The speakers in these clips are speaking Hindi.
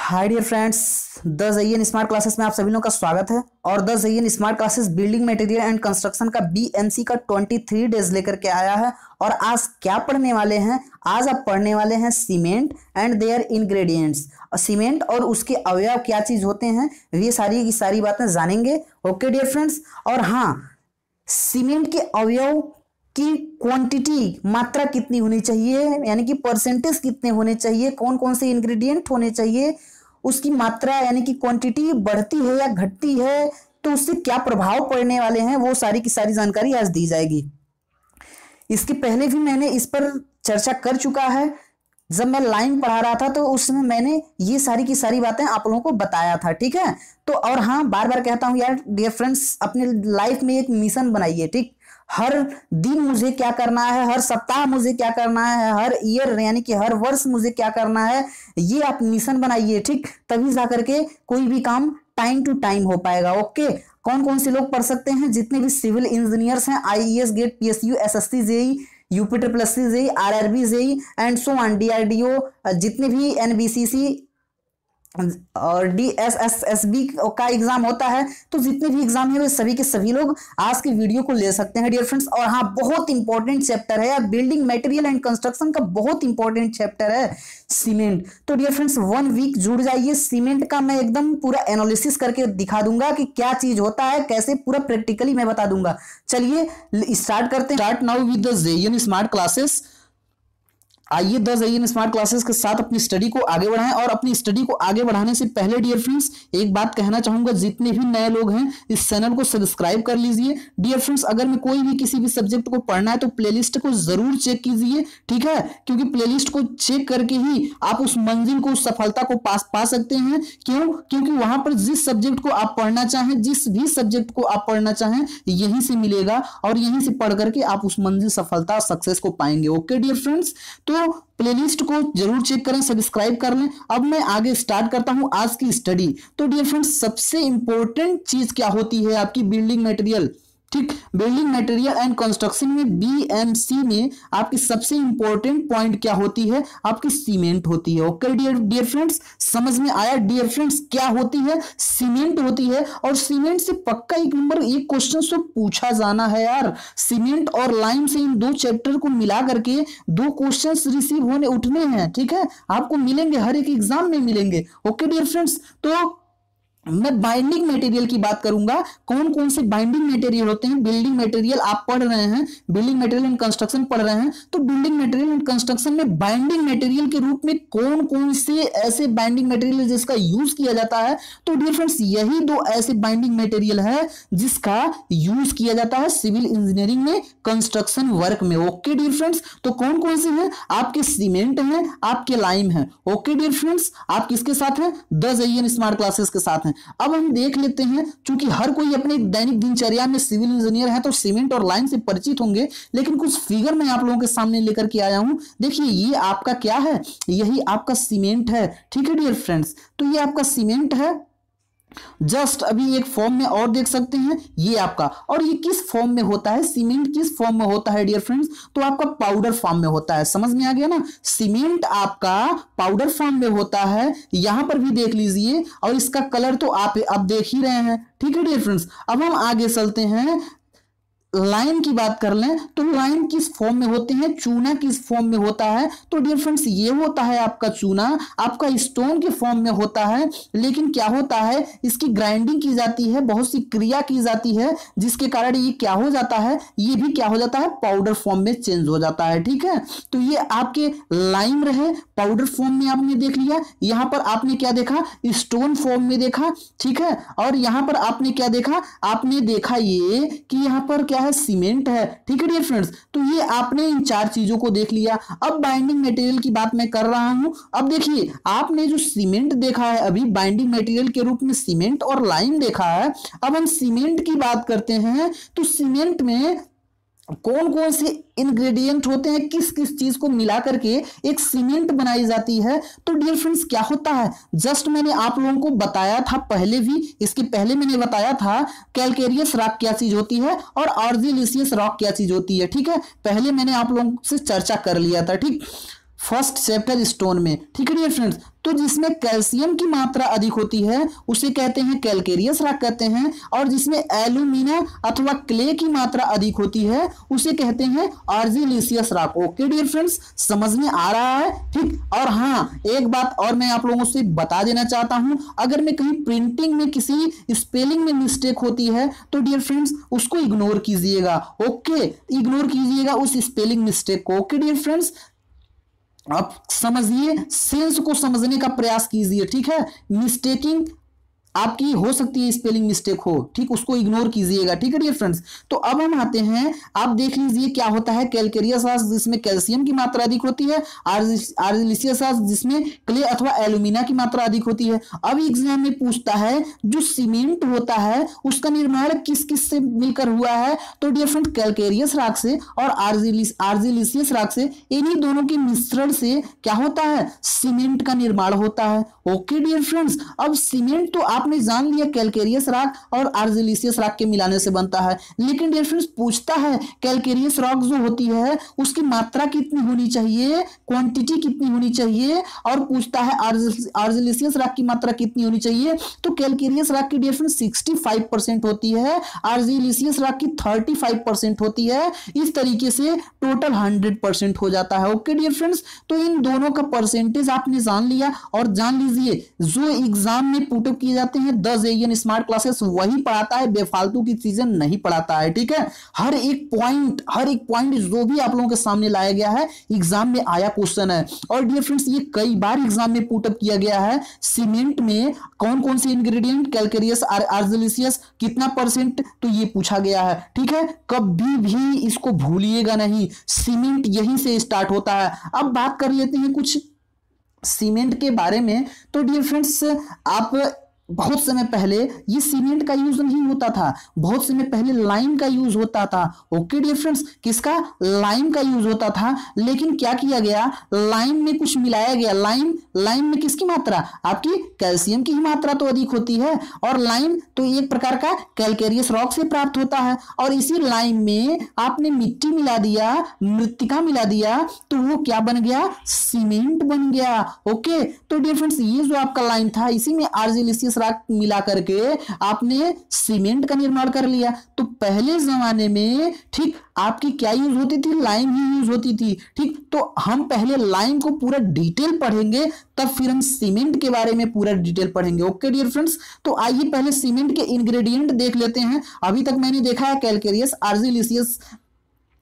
Hi dear friends, the Zayyan smart classes में आप सभी लोगों का स्वागत है। और the Zayyan smart classes building material and construction का बीएमसी का 23 डेज लेकर के आया है। और आज क्या पढ़ने वाले हैं? आज आप पढ़ने वाले हैं cement and their ingredients. Cement और उसके अवयव क्या चीज़ होते हैं, ये सारी की सारी बातें जानेंगे। Okay dear friends. और हाँ, सीमेंट के अवयव की क्वांटिटी, मात्रा कितनी होनी चाहिए, यानी कि परसेंटेज कितने होने चाहिए, कौन कौन से इंग्रेडिएंट होने चाहिए, उसकी मात्रा यानी कि क्वांटिटी बढ़ती है या घटती है तो उससे क्या प्रभाव पड़ने वाले हैं, वो सारी की सारी जानकारी आज दी जाएगी। इसके पहले भी मैंने इस पर चर्चा कर चुका है। जब मैं लाइन पढ़ा रहा था तो उस समय मैंने ये सारी की सारी बातें आप लोगों को बताया था, ठीक है। तो और हाँ, बार बार कहता हूँ यार डियर फ्रेंड्स, अपने लाइफ में एक मिशन बनाइए, ठीक। हर दिन मुझे क्या करना है, हर सप्ताह मुझे क्या करना है, हर ईयर यानी कि हर वर्ष मुझे क्या करना है, ये आप मिशन बनाइए, ठीक। तभी जा करके कोई भी काम टाइम टू टाइम हो पाएगा। ओके। कौन कौन से लोग पढ़ सकते हैं? जितने भी सिविल इंजीनियर्स हैं, IES, GATE, PSU, SSC, JE, UP triple S C, JE, RRB, JE and so on, DRDO, जितने भी एनबीसीसी और डीएसएसएसबी का एग्जाम होता है, तो जितने भी एग्जाम है वे सभी के सभी लोग आज के वीडियो को ले सकते हैं डियर फ्रेंड्स। और हाँ, बहुत इंपॉर्टेंट चैप्टर है यार, बिल्डिंग मटेरियल एंड कंस्ट्रक्शन का बहुत इंपॉर्टेंट चैप्टर है सीमेंट। तो डियर फ्रेंड्स 1 वीक जुड़ जाइए। सीमेंट का मैं एकदम पूरा एनालिसिस करके दिखा दूंगा कि क्या चीज होता है, कैसे, पूरा प्रैक्टिकली मैं बता दूंगा। चलिए स्टार्ट करते हैं। Start now with the Zayyan smart classes. आइए द ज़य्यन स्मार्ट क्लासेस के साथ अपनी स्टडी को आगे बढ़ाएं। और अपनी स्टडी को आगे बढ़ाने से पहले डियर फ्रेंड्स एक बात कहना चाहूंगा, जितने भी नए लोग हैं इस चैनल को सब्सक्राइब कर लीजिए। डियर फ्रेंड्स, अगर मैं कोई भी किसी भी सब्जेक्ट को पढ़ना है तो प्लेलिस्ट को जरूर चेक कीजिए, ठीक है, क्योंकि प्लेलिस्ट को चेक करके ही आप उस मंजिल को, उस सफलता को पा सकते हैं। क्यों? क्योंकि वहां पर जिस सब्जेक्ट को आप पढ़ना चाहें, जिस भी सब्जेक्ट को आप पढ़ना चाहें, यहीं से मिलेगा और यहीं से पढ़ करके आप उस मंजिल, सफलता, सक्सेस को पाएंगे। ओके डियर फ्रेंड्स, तो प्लेलिस्ट को जरूर चेक करें, सब्सक्राइब कर लें। अब मैं आगे स्टार्ट करता हूं आज की स्टडी। तो डियर फ्रेंड्स, सबसे इंपॉर्टेंट चीज क्या होती है आपकी बिल्डिंग मटेरियल, ठीक, बिल्डिंग मटेरियल एंड कंस्ट्रक्शन में बीएमसी में आपकी सबसे इंपॉर्टेंट पॉइंट क्या होती है? आपकी सीमेंट होती है। ओके डियर फ्रेंड्स, समझ में आया डियर फ्रेंड्स? क्या होती है? सीमेंट होती है। और सीमेंट से पक्का एक नंबर एक क्वेश्चन तो पूछा जाना है यार। सीमेंट और लाइम से इन 2 चैप्टर को मिला करके 2 क्वेश्चंस रिसीव होने उठने हैं, ठीक है, आपको मिलेंगे, हर एक एग्जाम में मिलेंगे। ओके डियर फ्रेंड्स, तो मैं बाइंडिंग मटेरियल की बात करूंगा। कौन कौन से बाइंडिंग मटेरियल होते हैं? बिल्डिंग मटेरियल आप पढ़ रहे हैं, बिल्डिंग मटेरियल एंड कंस्ट्रक्शन पढ़ रहे हैं, तो बिल्डिंग मटेरियल एंड कंस्ट्रक्शन में बाइंडिंग मटेरियल के रूप में कौन कौन से ऐसे बाइंडिंग मटेरियल जिसका यूज किया जाता है? तो डियर फ्रेंड्स, यही 2 ऐसे बाइंडिंग मटेरियल है जिसका यूज किया जाता है सिविल इंजीनियरिंग में, कंस्ट्रक्शन वर्क में। ओके डियर फ्रेंड्स, तो कौन कौन से हैं? आपके सीमेंट हैं, आपके लाइम है। ओके डियर फ्रेंड्स, आप किसके साथ हैं? द ज़य्यन स्मार्ट क्लासेस के साथ हैं। अब हम देख लेते हैं, क्योंकि हर कोई अपने दैनिक दिनचर्या में सिविल इंजीनियर है तो सीमेंट और लाइन से परिचित होंगे, लेकिन कुछ फिगर मैं आप लोगों के सामने लेकर के आया हूं। देखिए, ये आपका क्या है? यही आपका सीमेंट है, ठीक है डियर फ्रेंड्स। तो ये आपका सीमेंट है। जस्ट अभी एक फॉर्म में और देख सकते हैं, ये आपका, और ये किस फॉर्म में होता है? सीमेंट किस फॉर्म में होता है डियर फ्रेंड्स? तो आपका पाउडर फॉर्म में होता है। समझ में आ गया ना? सीमेंट आपका पाउडर फॉर्म में होता है, यहां पर भी देख लीजिए, और इसका कलर तो आप अब देख ही रहे हैं, ठीक है डियर फ्रेंड्स। अब हम आगे चलते हैं, लाइन की बात कर लें तो लाइन किस फॉर्म में होते हैं? चूना किस फॉर्म में होता है? तो डियर फ्रेंड्स, ये होता है आपका चूना, आपका स्टोन के फॉर्म में होता है। लेकिन क्या होता है, इसकी ग्राइंडिंग की जाती है, बहुत सी क्रिया की जाती है, जिसके कारण ये क्या हो जाता है, ये भी क्या हो जाता है, पाउडर फॉर्म में चेंज हो जाता है, ठीक है। तो ये आपके लाइम रहे, पाउडर फॉर्म में आपने देख लिया। यहां पर आपने क्या देखा? स्टोन फॉर्म में देखा, ठीक है। और यहां पर आपने क्या देखा? आपने देखा ये कि यहां पर क्या है, सीमेंट है, ठीक है डियर फ्रेंड्स। तो ये आपने इन 4 चीजों को देख लिया। अब बाइंडिंग मटेरियल की बात मैं कर रहा हूं। अब देखिए, आपने जो सीमेंट देखा है अभी, बाइंडिंग मटेरियल के रूप में सीमेंट और लाइम देखा है। अब हम सीमेंट की बात करते हैं। तो सीमेंट में कौन कौन से इंग्रेडिएंट होते हैं, किस किस चीज को मिला करके एक सीमेंट बनाई जाती है? तो डियर फ्रेंड्स, क्या होता है, जस्ट मैंने आप लोगों को बताया था पहले भी, इसके पहले मैंने बताया था कैलकेरियस रॉक क्या चीज होती है और आर्जिलेसियस रॉक क्या चीज होती है, ठीक है। पहले मैंने आप लोगों से चर्चा कर लिया था, ठीक। फर्स्ट चैप्टर स्टोन में, ठीक है डियर फ्रेंड्स। तो जिसमें कैल्शियम की मात्रा अधिक होती है उसे कहते हैं कैल्केरियस रॉक कहते हैं, और जिसमें एल्यूमिना अथवा क्ले की मात्रा अधिक होती है उसे कहते हैं आर्जिलिशियस रॉक। ओके डियर फ्रेंड्स, समझ में आ रहा है, ठीक। और हाँ, एक बात और मैं आप लोगों से बता देना चाहता हूं, अगर मैं कहीं प्रिंटिंग में किसी स्पेलिंग में मिस्टेक होती है तो डियर फ्रेंड्स उसको इग्नोर कीजिएगा। ओके, इग्नोर कीजिएगा उस स्पेलिंग मिस्टेक को। ओके डियर फ्रेंड्स, आप समझिए, सेंस को समझने का प्रयास कीजिए, ठीक है। मिस्टेकिंग आपकी हो सकती है, स्पेलिंग मिस्टेक हो, ठीक, उसको इग्नोर कीजिएगा, ठीक है डियर फ्रेंड्स। तो अब हम आते हैं, आप देख लीजिए क्या होता है। कैल्केरियस रॉक जिसमें कैल्शियम की मात्रा अधिक होती है, आर्जिलिशियस रॉक जिसमें क्ले अथवा एल्यूमिना की मात्रा अधिक होती है। अब एग्जाम में पूछता है जो सीमेंट होता है उसका निर्माण किस किस से मिलकर हुआ है, तो डियर फ्रेंड कैल्केरियस रॉक से और आर्जिलिशियस रॉक से, इन्हीं दोनों के मिश्रण से क्या होता है, सीमेंट का निर्माण होता है। ओके डियर फ्रेंड्स, अब सीमेंट तो आपने जान लिया कैल्केरियस रॉक और आर्जिलिशियस रॉक के मिलाने से बनता है, लेकिन डियर फ्रेंड्स पूछता है कैल्केरियस रॉक जो होती है उसकी मात्रा कितनी होनी चाहिए, क्वांटिटी कितनी होनी चाहिए, और पूछता है आर्जिलिशियस रॉक की मात्रा कितनी होनी चाहिए। तो कैल्केरियस रॉक की डियर फ्रेंड्स 65% होती है, आर्जिलिशियस रॉक की 35% होती है। इस तरीके से टोटल 100% हो जाता है। ओके डियर फ्रेंड्स, तो इन दोनों का परसेंटेज आपने जान लिया। और जान लीजिए जो एग्जाम में पुटअप किए जाते हैं 10 AN स्मार्ट क्लासेस वही पढ़ाता है, बेफालतू की चीजें नहीं पढ़ाता है, ठीक है। हर एक पॉइंट जो भी आप लोगों के सामने लाया गया है एग्जाम में आया क्वेश्चन है। और डियर फ्रेंड्स ये कई बार एग्जाम में पुटअप किया गया है। सीमेंट में कौन कौन से इंग्रेडिएंट, कैल्केरियस, आर्जिलिशियस कितना परसेंट, तो ये पूछा गया है, ठीक है। कभी भी इसको भूलिएगा नहीं, सीमेंट यहीं से स्टार्ट होता है। अब बात कर लेते हैं कुछ सीमेंट के बारे में। तो डियर फ्रेंड्स, आप बहुत समय पहले ये सीमेंट का यूज नहीं होता था, बहुत समय पहले लाइम का यूज होता था। ओके डियर फ्रेंड्स, किसका, लाइम का यूज होता था। लेकिन क्या किया गया, लाइम में कुछ मिलाया गया। लाइम में किसकी मात्रा, आपकी कैल्शियम की ही मात्रा तो अधिक होती है, और लाइम तो एक प्रकार का कैल्केरियस रॉक से प्राप्त होता है। और इसी लाइम में आपने मिट्टी मिला दिया, मृत्तिका मिला दिया, तो वो क्या बन गया, सीमेंट बन गया। ओके, तो डियर फ्रेंड्स ये जो आपका लाइम था इसी में आर्जिलिशियस रॉक मिला करके आपने सीमेंट का निर्माण कर लिया। तो पहले जमाने में, ठीक, आपकी क्या यूज होती थी, लाइम ही यूज होती थी, ठीक। तो हम पहले लाइम को पूरा डिटेल पढ़ेंगे, तब फिर हम सीमेंट के बारे में पूरा डिटेल पढ़ेंगे। ओके डियर फ्रेंड्स, तो आइए पहले सीमेंट के इंग्रेडिएंट देख लेते हैं। अभी तक मैंने देखा है कैल्केरियस, आर्जिलिशियस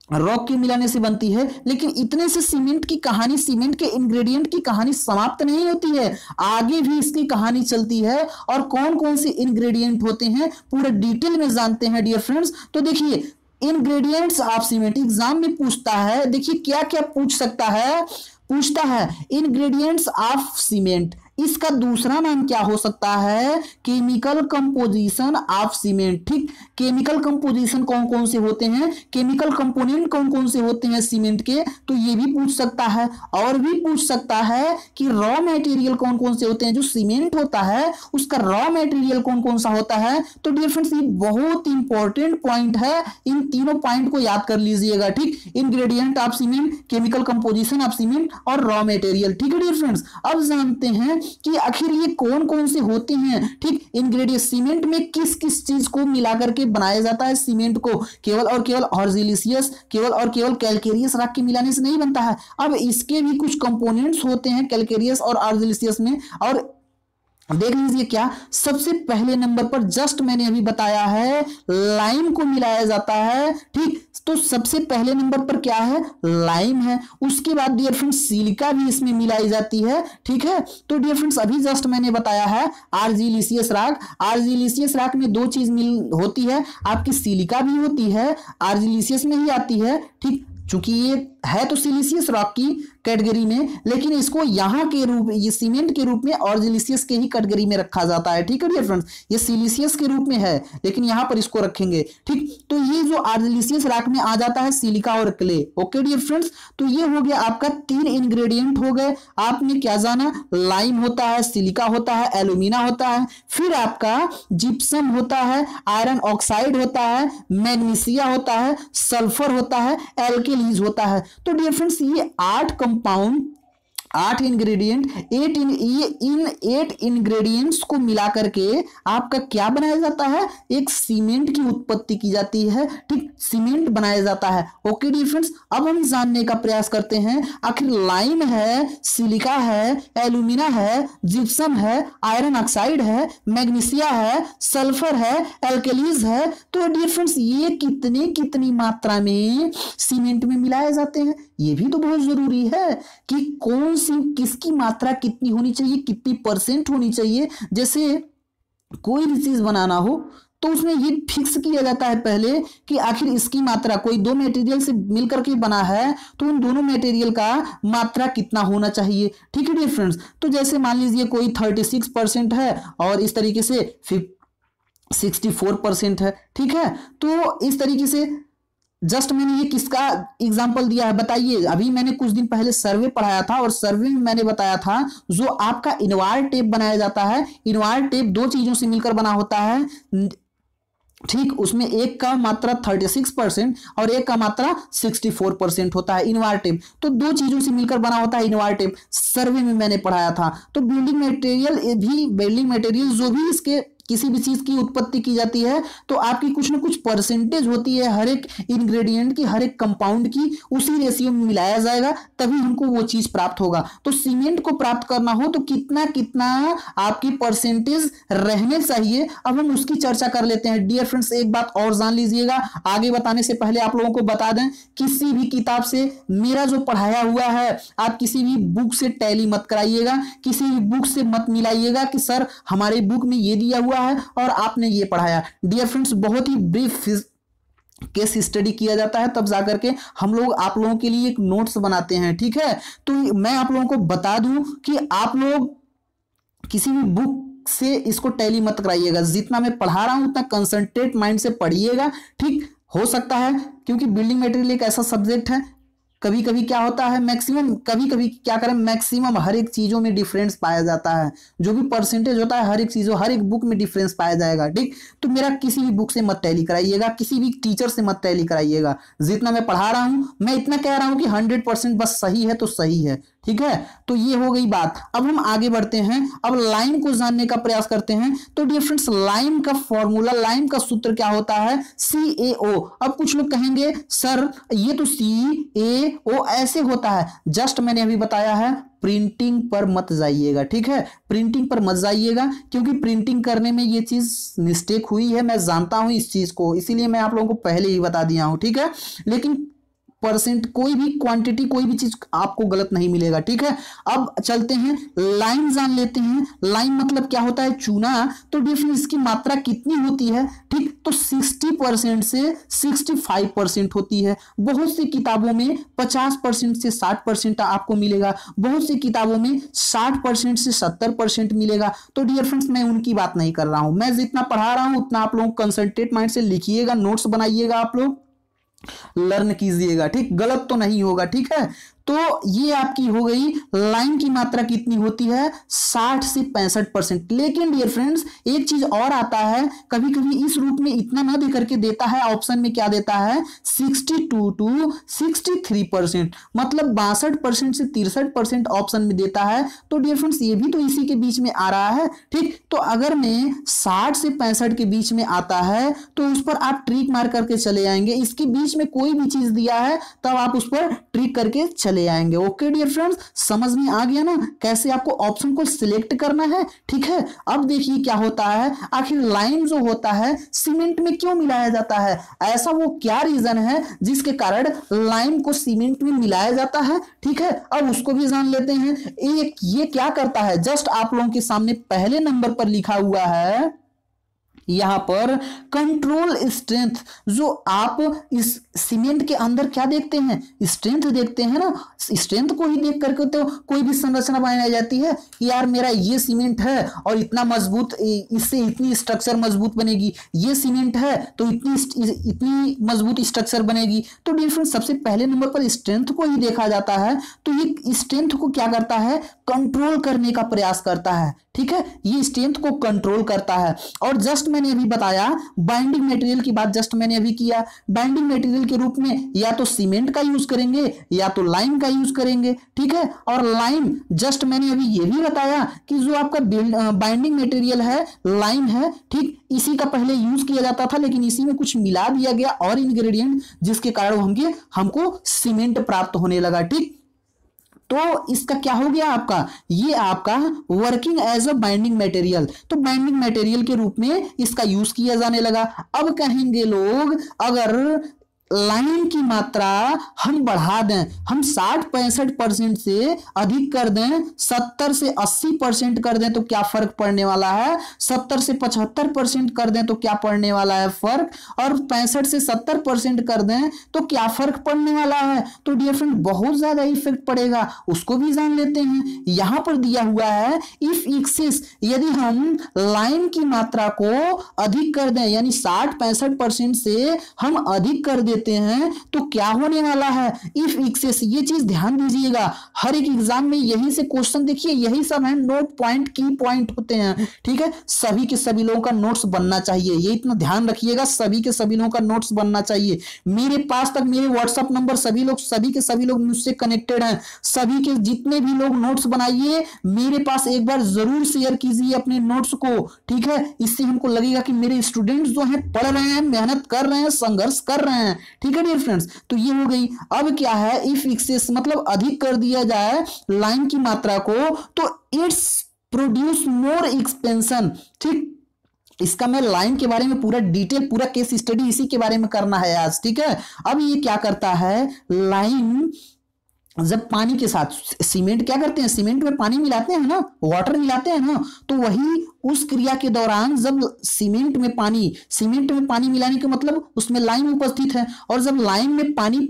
रॉक के मिलाने से बनती है, लेकिन इतने से सीमेंट की कहानी, सीमेंट के इंग्रेडिएंट की कहानी समाप्त नहीं होती है, आगे भी इसकी कहानी चलती है। और कौन कौन से इंग्रेडिएंट होते हैं पूरा डिटेल में जानते हैं डियर फ्रेंड्स। तो देखिए, इंग्रेडिएंट्स ऑफ सीमेंट एग्जाम में पूछता है, देखिए क्या क्या पूछ सकता है, पूछता है इंग्रेडिएंट्स ऑफ सीमेंट, इसका दूसरा नाम क्या हो सकता है, केमिकल कंपोजिशन ऑफ सीमेंट, ठीक। केमिकल कंपोजिशन कौन कौन से होते हैं, केमिकल कंपोनेंट कौन कौन से होते हैं सीमेंट के, तो ये भी पूछ सकता है। और भी पूछ सकता है कि रॉ मटेरियल कौन कौन से होते हैं, जो सीमेंट होता है उसका रॉ मटेरियल कौन कौन सा होता है। तो डियर फ्रेंड्स ये बहुत इंपॉर्टेंट पॉइंट है, इन तीनों पॉइंट को याद कर लीजिएगा, ठीक। Ingredient of cement, chemical composition of cement और रॉ मटेरियल, ठीक है डियर फ्रेंड्स। अब जानते हैं कि आखिर ये कौन कौन से होते हैं, ठीक। इंग्रेडिएंट सीमेंट में किस किस चीज को मिलाकर के बनाया जाता है, सीमेंट को केवल और केवल आर्जिलिशियस, केवल और केवल कैल्केरियस रॉक के मिलाने से नहीं बनता है। अब इसके भी कुछ कंपोनेंट्स होते हैं कैल्केरियस और आर्जिलिशियस में, और देख लीजिए क्या, सबसे पहले नंबर पर जस्ट मैंने अभी बताया है लाइम को मिलाया जाता है, ठीक। तो सबसे पहले नंबर पर क्या है, लाइम है। उसके बाद डियर फ्रेंड्स सिलिका भी इसमें मिलाई जाती है, ठीक है। तो डियर फ्रेंड्स अभी जस्ट मैंने बताया है आर्जिलिशियस रॉक, आर्जिलिशियस रॉक में दो चीज होती है, आपकी सिलिका भी होती है, आर्जिलिशियस में ही आती है, ठीक। चूंकि ये है तो सिलिशियस रॉक की कैटेगरी में, लेकिन इसको यहाँ के रूप, ये सीमेंट के रूप में आर्जिलिशियस के ही कैटेगरी में रखा जाता है, ठीक है डियर फ्रेंड्स। ये सिलिशियस के रूप में है, लेकिन यहाँ पर इसको रखेंगे, ठीक। तो ये जो आर्जिलिशियस रॉक में आ जाता है सिलिका और क्ले। ओके डियर फ्रेंड्स, तो ये हो गया आपका 3 इंग्रेडिएंट हो गए। आपने क्या जाना, लाइम होता है, सिलिका होता है, एल्यूमिना होता है, फिर आपका जिप्सम होता है, आयरन ऑक्साइड होता है, मैग्नीशिया होता है, सल्फर होता है, एल्केलीज होता है। तो डियर फ्रेंड्स ये 8 कंपाउंड 8 इंग्रेडिएंट, इन 8 इंग्रेडिएंट्स को मिला करके आपका क्या बनाया जाता है, एक सीमेंट की उत्पत्ति की जाती है। ठीक, सीमेंट बनाया जाता है। ओके डियर फ्रेंड्स, अब हम जानने का प्रयास करते हैं आखिर लाइम है, सिलिका है, एल्यूमिना है, जिप्सम है, आयरन ऑक्साइड है, मैग्नीशिया है, सल्फर है, एल्कलीज है। तो डियर फ्रेंड्स ये कितनी मात्रा में सीमेंट में मिलाए जाते हैं, ये भी तो बहुत जरूरी है कि कौन सी किसकी मात्रा कितनी होनी चाहिए, कितनी परसेंट होनी चाहिए। जैसे कोई भी चीज बनाना हो तो उसमें ये फिक्स किया जाता है पहले कि आखिर इसकी मात्रा, कोई दो मटेरियल से मिलकर के बना है तो उन दोनों मटेरियल का मात्रा कितना होना चाहिए। ठीक है डियर फ्रेंड्स, तो जैसे मान लीजिए कोई 36% है और इस तरीके से 64% है। ठीक है, तो इस तरीके से जस्ट मैंने ये किसका एग्जाम्पल दिया है बताइए। अभी मैंने कुछ दिन पहले सर्वे पढ़ाया था और सर्वे में मैंने बताया था जो आपका इनवार टेप बनाया जाता है, इनवार टेप दो चीजों से मिलकर बना होता है। ठीक, उसमें एक का मात्रा 36% और एक का मात्रा 64% होता है इनवार टेप। तो दो चीजों से मिलकर बना होता है इनवार टेप, सर्वे में मैंने पढ़ाया था। तो बिल्डिंग मटेरियल जो भी इसके किसी भी चीज की उत्पत्ति की जाती है तो आपकी कुछ ना कुछ परसेंटेज होती है हर एक इंग्रेडिएंट की, हर एक कंपाउंड की, उसी रेशियो में मिलाया जाएगा तभी हमको वो चीज प्राप्त होगा। तो सीमेंट को प्राप्त करना हो तो कितना कितना आपकी परसेंटेज रहने चाहिए, अब हम उसकी चर्चा कर लेते हैं। डियर फ्रेंड्स एक बात और जान लीजिएगा, आगे बताने से पहले आप लोगों को बता दें, किसी भी किताब से मेरा जो पढ़ाया हुआ है आप किसी भी बुक से टैली मत कराइएगा, किसी भी बुक से मत मिलाइएगा कि सर हमारे बुक में ये दिया हुआ है और आपने ये पढ़ाया। डियर फ्रेंड्स बहुत ही ब्रीफ केस स्टडी किया जाता है, तब जाकर के हम लोग आप लोगों के लिए एक नोट्स बनाते हैं। ठीक है, तो मैं आप लोगों को बता दूं कि आप लोग किसी भी बुक से इसको टैली मत कराइएगा, जितना मैं पढ़ा रहा हूं उतना कंसंट्रेट माइंड से पढ़िएगा। ठीक, हो सकता है क्योंकि बिल्डिंग मटेरियल एक ऐसा सब्जेक्ट है, कभी कभी क्या होता है मैक्सिमम, कभी कभी क्या करें मैक्सिमम हर एक चीजों में डिफरेंस पाया जाता है, जो भी परसेंटेज होता है हर एक चीजों हर एक बुक में डिफरेंस पाया जाएगा। ठीक, तो मेरा किसी भी बुक से मत टैली कराइएगा, किसी भी टीचर से मत टैली कराइएगा, जितना मैं पढ़ा रहा हूं मैं इतना कह रहा हूं कि 100% बस सही है तो सही है। ठीक है, तो ये हो गई बात। अब हम आगे बढ़ते हैं, अब लाइम को जानने का प्रयास करते हैं। तो डियर फ्रेंड्स लाइम का फॉर्मूला, लाइम का सूत्र क्या होता है, CaO। अब कुछ लोग कहेंगे सर ये तो CaO ऐसे होता है, जस्ट मैंने अभी बताया है प्रिंटिंग पर मत जाइएगा। ठीक है, प्रिंटिंग पर मत जाइएगा क्योंकि प्रिंटिंग करने में ये चीज मिस्टेक हुई है, मैं जानता हूं इस चीज को, इसीलिए मैं आप लोगों को पहले ही बता दिया हूं। ठीक है, लेकिन परसेंट कोई भी क्वांटिटी कोई भी चीज आपको गलत नहीं मिलेगा। ठीक है, अब चलते हैं लाइम जान लेते हैं। लाइम मतलब क्या होता है, चूना। तो डिफरेंस इसकी मात्रा कितनी होती है, ठीक, तो 60% से 65% होती है। बहुत सी किताबों में 50% से 60% आपको मिलेगा, बहुत सी किताबों में 60% से 70% मिलेगा। तो डियर फ्रेंड्स मैं उनकी बात नहीं कर रहा हूं, मैं जितना पढ़ा रहा हूं उतना आप लोग कंसंट्रेट माइंड से लिखिएगा, नोट्स बनाइएगा, आप लोग लर्न कीजिएगा। ठीक, गलत तो नहीं होगा। ठीक है, तो ये आपकी हो गई लाइम की मात्रा कितनी होती है, 60 से 65%। लेकिन डियर फ्रेंड्स एक चीज और आता है, कभी कभी इस रूप में इतना ना देकर के देता है, ऑप्शन में क्या देता है 62 to 63%, मतलब 62% से 63% ऑप्शन में देता है। तो डियर फ्रेंड्स ये भी तो इसी के बीच में आ रहा है। ठीक, तो अगर मैं 60 से 65 के बीच में आता है तो उस पर आप ट्रिक मार करके चले आएंगे, इसके बीच में कोई भी चीज दिया है तब आप उस पर ट्रिक करके चले आएंगे। ओके डियर फ्रेंड्स, समझ में आ गया ना कैसे आपको ऑप्शन को सिलेक्ट करना है। ठीक है, अब देखिए क्या होता है, आखिर लाइम जो होता है सीमेंट में क्यों मिलाया जाता है, ऐसा वो क्या रीजन है जिसके कारण लाइम को सीमेंट में मिलाया जाता है। ठीक है, अब उसको भी जान लेते हैं। एक ये क्या करता है, जस्ट आप लोगों के सामने पहले नंबर पर लिखा हुआ है यहां पर कंट्रोल स्ट्रेंथ। जो आप इस सीमेंट के अंदर क्या देखते हैं, स्ट्रेंथ देखते हैं ना, स्ट्रेंथ को ही देख करके तो कोई भी संरचना बनाई जाती है कि यार मेरा ये सीमेंट है और इतना मजबूत, इससे इतनी स्ट्रक्चर मजबूत बनेगी, ये सीमेंट है तो इतनी मजबूत स्ट्रक्चर बनेगी। तो डियर फ्रेंड्स सबसे पहले नंबर पर स्ट्रेंथ को ही देखा जाता है। तो ये स्ट्रेंथ को क्या करता है, कंट्रोल करने का प्रयास करता है। ठीक है, ये स्ट्रेंथ को कंट्रोल करता है। और जस्ट मैंने अभी बताया बाइंडिंग मटेरियल की बात, जस्ट मैंने अभी किया, बाइंडिंग मटेरियल मटेरियल के रूप में या तो सीमेंट का यूज करेंगे या तो लाइम का यूज करेंगे, ठीक है। और लाइम जस्ट मैंने अभी ये भी बताया कि जो आपका बाइंडिंग मटेरियल है लाइम है, ठीक, इसी का पहले यूज किया जाता था, लेकिन इसी में कुछ मिला दिया गया और इंग्रेडिएंट, जिसके कारण हमको सीमेंट प्राप्त होने लगा, ठीक। तो इसका क्या हो गया आपका, ये आपका working as a binding material, तो बाइंडिंग मटेरियल के रूप में इसका यूज किया जाने लगा। अब कहेंगे लोग अगर लाइम की मात्रा हम बढ़ा दें, हम 60-65% से अधिक कर दें, 70 से 80% कर दें तो क्या फर्क पड़ने वाला है, 70 से 75% कर दें तो क्या पड़ने वाला है फर्क, और 65 से 70% कर दें तो क्या फर्क पड़ने वाला है। तो डियर फ्रेंड बहुत ज्यादा इफेक्ट पड़ेगा, उसको भी जान लेते हैं। यहां पर दिया हुआ है इफ एक्सेस, यदि हम लाइम की मात्रा को अधिक कर दें यानी 60-65% से हम अधिक कर देते हैं तो क्या होने वाला है इफ एक्सेस। ये चीज ध्यान दीजिएगा, हर एक एग्जाम में यही से क्वेश्चन, देखिए यही सब है नोट पॉइंट, की पॉइंट होते हैं, ठीक है। सभी के सभी लोगों का नोट्स बनना चाहिए, ये इतना ध्यान रखिएगा, सभी के सभी लोगों का नोट्स बनना चाहिए। मेरे पास तक मेरे व्हाट्सएप नंबर सभी के सभी लोग मुझसे कनेक्टेड हैं, सभी के जितने भी लोग नोट्स बनाइए मेरे पास एक बार जरूर शेयर कीजिए अपने नोट्स को, ठीक है। इससे हमको लगेगा कि मेरे स्टूडेंट्स जो हैं पढ़ रहे हैं, मेहनत कर रहे हैं, संघर्ष कर रहे हैं, ठीक है डियर फ्रेंड्स। तो ये हो गई। अब क्या है इफ एक्सेस मतलब अधिक कर दिया जाए लाइम की मात्रा को तो इट्स प्रोड्यूस मोर एक्सपेंशन, ठीक। इसका मैं लाइम के बारे में पूरा डिटेल, पूरा केस स्टडी इसी के बारे में करना है आज, ठीक है। अब ये क्या करता है, लाइम जब पानी के साथ, सीमेंट क्या करते हैं, सीमेंट में पानी मिलाते हैं ना, वाटर मिलाते हैं ना, तो वही उस क्रिया के दौरान जब सीमेंट में पानी मिलाने का मतलब उसमें लाइम उपस्थित है, और जब लाइम में पानी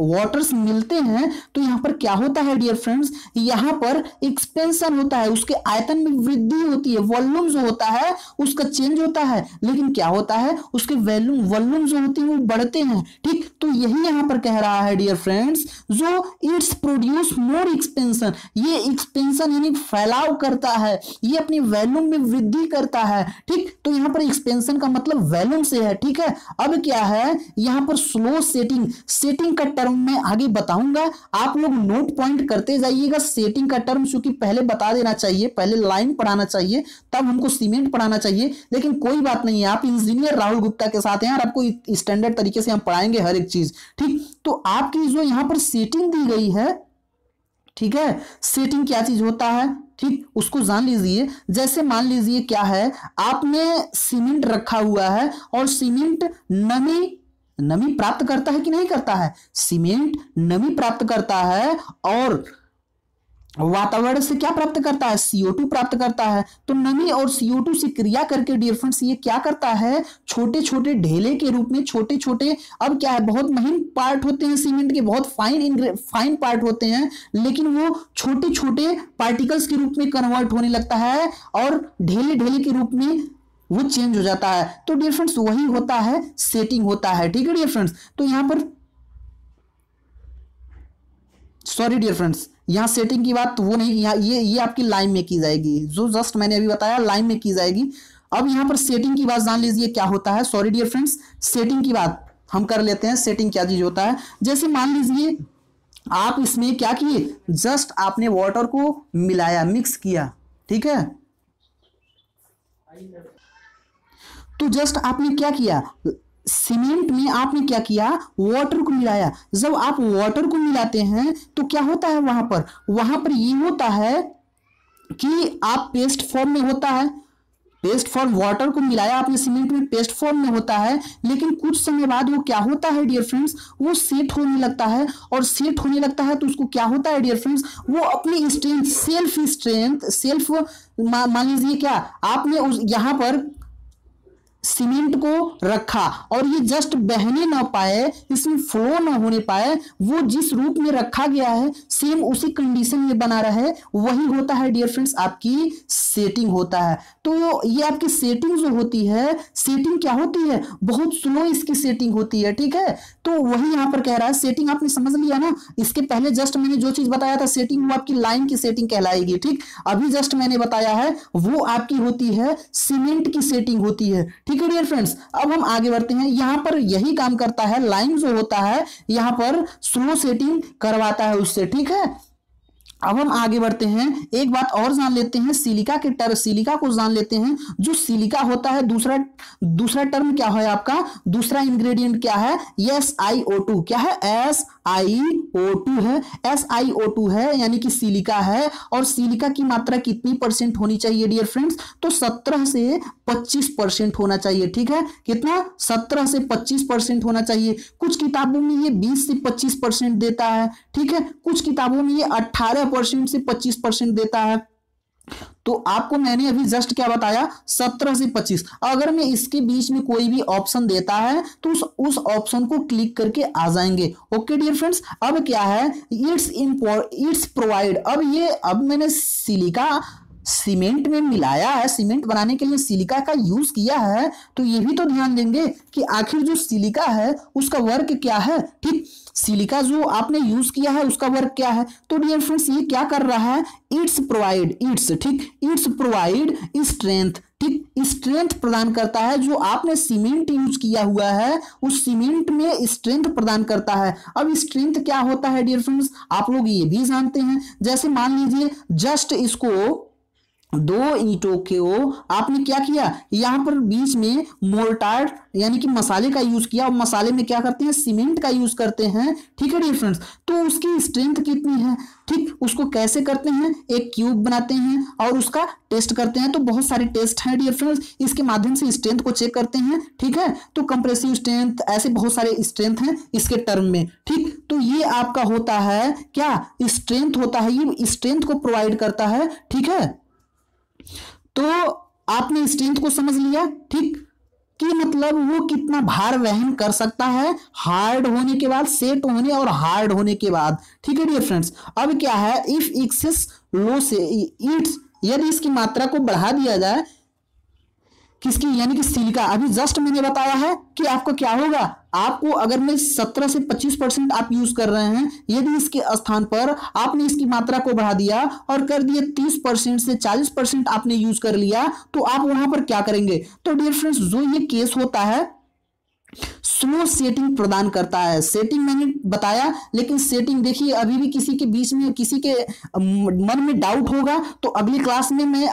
वाटर्स मिलते हैं तो यहां पर क्या होता है डियर फ्रेंड्स, यहां पर एक्सपेंशन होता है, उसके आयतन में वृद्धि होती है, वॉल्यूम जो होता है उसका चेंज होता है, लेकिन क्या होता है उसके वॉल्यूम जो होती है वो बढ़ते हैं, ठीक। तो यही यहां पर कह रहा है डियर फ्रेंड्स, जो इट्स प्रोड्यूस मोर एक्सपेंशन, ये एक्सपेंशन यानी फैलाव करता है, ये अपनी वॉल्यूम में वृद्धि करता है, ठीक। तो यहां पर एक्सपेंशन का मतलब वॉल्यूम से है, ठीक है। अब क्या है यहां पर स्लो सेटिंग का टर्म में आगे बताऊंगा, आप लोग नोट पॉइंट करते जाइएगा। सेटिंग का टर्म चूंकि पहले बता देना चाहिए, पहले लाइन पढ़ाना चाहिए तब हमको सीमेंट पढ़ाना चाहिए, लेकिन कोई बात नहीं है, आप इंजीनियर राहुल गुप्ता के साथ हैं और आपको स्टैंडर्ड तरीके से हम पढ़ाएंगे हर एक चीज, ठीक। तो आपकी जो यहां पर सेटिंग दी गई है, ठीक है, सेटिंग क्या चीज होता है, ठीक, उसको जान लीजिए। जैसे मान लीजिए क्या है, आपने सीमेंट रखा हुआ है और सीमेंट नमी प्राप्त करता है कि नहीं करता है, सीमेंट नमी प्राप्त करता है और वातावरण से क्या प्राप्त करता है, CO2 प्राप्त करता है। तो नमी और CO2 से क्रिया करके डियर फ्रेंड्स ये क्या करता है, छोटे छोटे ढेले के रूप में, छोटे छोटे, अब क्या है बहुत महीन पार्ट होते हैं सीमेंट के, बहुत फाइन पार्ट होते हैं, लेकिन वो छोटे छोटे पार्टिकल्स के रूप में कन्वर्ट होने लगता है और ढेले के रूप में वो चेंज हो जाता है। तो डियर फ्रेंड्स वही होता है, सेटिंग होता है, ठीक है डियर फ्रेंड्स। तो यहां पर सॉरी डियर फ्रेंड्स, यहां सेटिंग की बात वो नहीं, यहाँ ये आपकी लाइन में की जाएगी, जो जस्ट मैंने अभी बताया लाइन में की जाएगी। अब यहां पर सेटिंग की बात जान लीजिए क्या होता है। सॉरी डियर फ्रेंड्स, सेटिंग की बात हम कर लेते हैं। सेटिंग क्या चीज होता है, जैसे मान लीजिए आप इसमें क्या किए, जस्ट आपने वाटर को मिलाया, मिक्स किया, ठीक है। तो जस्ट आपने क्या किया, सीमेंट में आपने क्या किया, वाटर को मिलाया। जब आप वाटर को मिलाते हैं तो क्या होता है वहां पर ये होता है कि आप पेस्ट फॉर्म में होता है, पेस्ट फॉर्म, वाटर को मिलाया आपने सीमेंट में, पेस्ट फॉर्म में होता है, लेकिन कुछ समय बाद वो क्या होता है डियर फ्रेंड्स, वो सेट होने लगता है, और सेट होने लगता है तो उसको क्या होता है डियर फ्रेंड्स, वो अपनी स्ट्रेंथ सेल्फ मान लीजिए क्या आपने उस यहां पर सीमेंट को रखा और ये जस्ट बहने ना पाए, इसमें फ्लो ना होने पाए, वो जिस रूप में रखा गया है सेम उसी कंडीशन में बना रहे, वही होता है डियर फ्रेंड्स आपकी सेटिंग होता है। तो ये आपकी सेटिंग जो होती है, सेटिंग क्या होती है, बहुत स्लो इसकी सेटिंग होती है, ठीक है। तो वही यहां पर कह रहा है, सेटिंग आपने समझ लिया ना। इसके पहले जस्ट मैंने जो चीज बताया था सेटिंग, वो आपकी लाइन की सेटिंग कहलाएगी, ठीक। अभी जस्ट मैंने बताया है वो आपकी होती है सीमेंट की सेटिंग होती है, ठीक है डियर फ्रेंड्स। अब हम आगे बढ़ते हैं, यहां पर यही काम करता है, लाइम जो होता है यहां पर स्लो सेटिंग करवाता है उससे, ठीक है। अब हम आगे बढ़ते हैं, एक बात और जान लेते हैं, सिलिका के सिलिका को जान लेते हैं। जो सिलिका होता है, दूसरा टर्म क्या है आपका, दूसरा इंग्रेडिएंट क्या है, SiO2, क्या है, SiO2 है, SiO2 है यानी कि सिलिका है। और सिलिका की मात्रा कितनी % होनी चाहिए डियर फ्रेंड्स, तो 17 से 25% होना चाहिए, ठीक है। कितना, 17 से 25% होना चाहिए। कुछ किताबों में ये 20 से 25% देता है, ठीक है, कुछ किताबों में ये 18% से 25% देता है। तो आपको मैंने अभी जस्ट क्या बताया, 17 से 25। अगर मैं इसके बीच में कोई भी ऑप्शन देता है तो उस ऑप्शन को क्लिक करके आ जाएंगे। Okay dear friends. अब क्या है, इट्स प्रोवाइड, अब मैंने सिलिका सीमेंट में मिलाया है, सीमेंट बनाने के लिए सिलिका का यूज किया है, तो ये भी तो ध्यान देंगे कि आखिर जो सिलिका है उसका वर्क क्या है, ठीक। सिलिका जो आपने यूज किया है उसका वर्क क्या है, तो डियर फ्रेंड्स ये क्या कर रहा है, इट्स प्रोवाइड स्ट्रेंथ, ठीक, स्ट्रेंथ प्रदान करता है। जो आपने सीमेंट यूज किया हुआ है उस सीमेंट में स्ट्रेंथ प्रदान करता है। अब स्ट्रेंथ क्या होता है डियर फ्रेंड्स, आप लोग ये भी जानते हैं। जैसे मान लीजिए जस्ट इसको 2 ईंटों को आपने क्या किया, यहां पर बीच में मोर्टार यानी कि मसाले का यूज किया, और मसाले में क्या करते हैं, सीमेंट का यूज करते हैं, ठीक है डियर फ्रेंड्स। तो उसकी स्ट्रेंथ कितनी है, ठीक, उसको कैसे करते हैं, एक क्यूब बनाते हैं और उसका टेस्ट करते हैं। तो बहुत सारे टेस्ट हैं डियर फ्रेंड्स, इसके माध्यम से स्ट्रेंथ को चेक करते हैं, ठीक है। तो कंप्रेसिव स्ट्रेंथ, ऐसे बहुत सारे स्ट्रेंथ हैं इसके टर्म में, ठीक। तो ये आपका होता है क्या, स्ट्रेंथ होता है, ये स्ट्रेंथ को प्रोवाइड करता है, ठीक है। तो आपने स्ट्रेंथ को समझ लिया, ठीक, कि मतलब वो कितना भार वहन कर सकता है हार्ड होने के बाद, सेट होने और हार्ड होने के बाद, ठीक है डियर फ्रेंड्स। अब क्या है, इफ एक्सेस लो से इट्स, यदि इसकी मात्रा को बढ़ा दिया जाए, किसकी, यानी कि सिलिका, अभी जस्ट मैंने बताया है कि आपको क्या होगा, आपको अगर मैं 17 से 25% आप यूज कर रहे हैं, यदि इसके स्थान पर आपने इसकी मात्रा को बढ़ा दिया और कर दिया 30% से 40% आपने यूज कर लिया, तो आप वहां पर क्या करेंगे। तो डियर फ्रेंड्स जो ये केस होता है स्लो सेटिंग प्रदान करता है। सेटिंग मैंने बताया, लेकिन सेटिंग देखिए अभी भी किसी के बीच में, किसी के मन में डाउट होगा तो अगली क्लास में मैं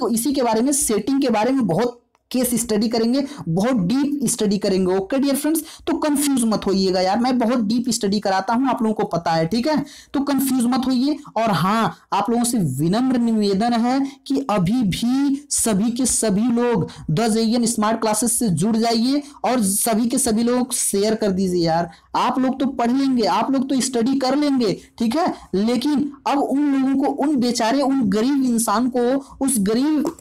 इसी के बारे में, सेटिंग के बारे में बहुत केस स्टडी करेंगे, बहुत डीप स्टडी करेंगे। ओके डियर फ्रेंड्स, तो कंफ्यूज मत होइएगा यार, मैं बहुत डीप स्टडी कराता हूं, आप लोगों को पता है, ठीक है। तो कंफ्यूज मत होइए। और हाँ, आप लोगों से विनम्र निवेदन है कि अभी भी सभी के सभी लोग द JEN स्मार्ट क्लासेस से जुड़ जाइए और सभी के सभी लोग शेयर कर दीजिए यार। आप लोग तो पढ़ लेंगे, आप लोग तो स्टडी कर लेंगे, ठीक है, लेकिन अब उन लोगों को, उन बेचारे, उन गरीब इंसान को, उस गरीब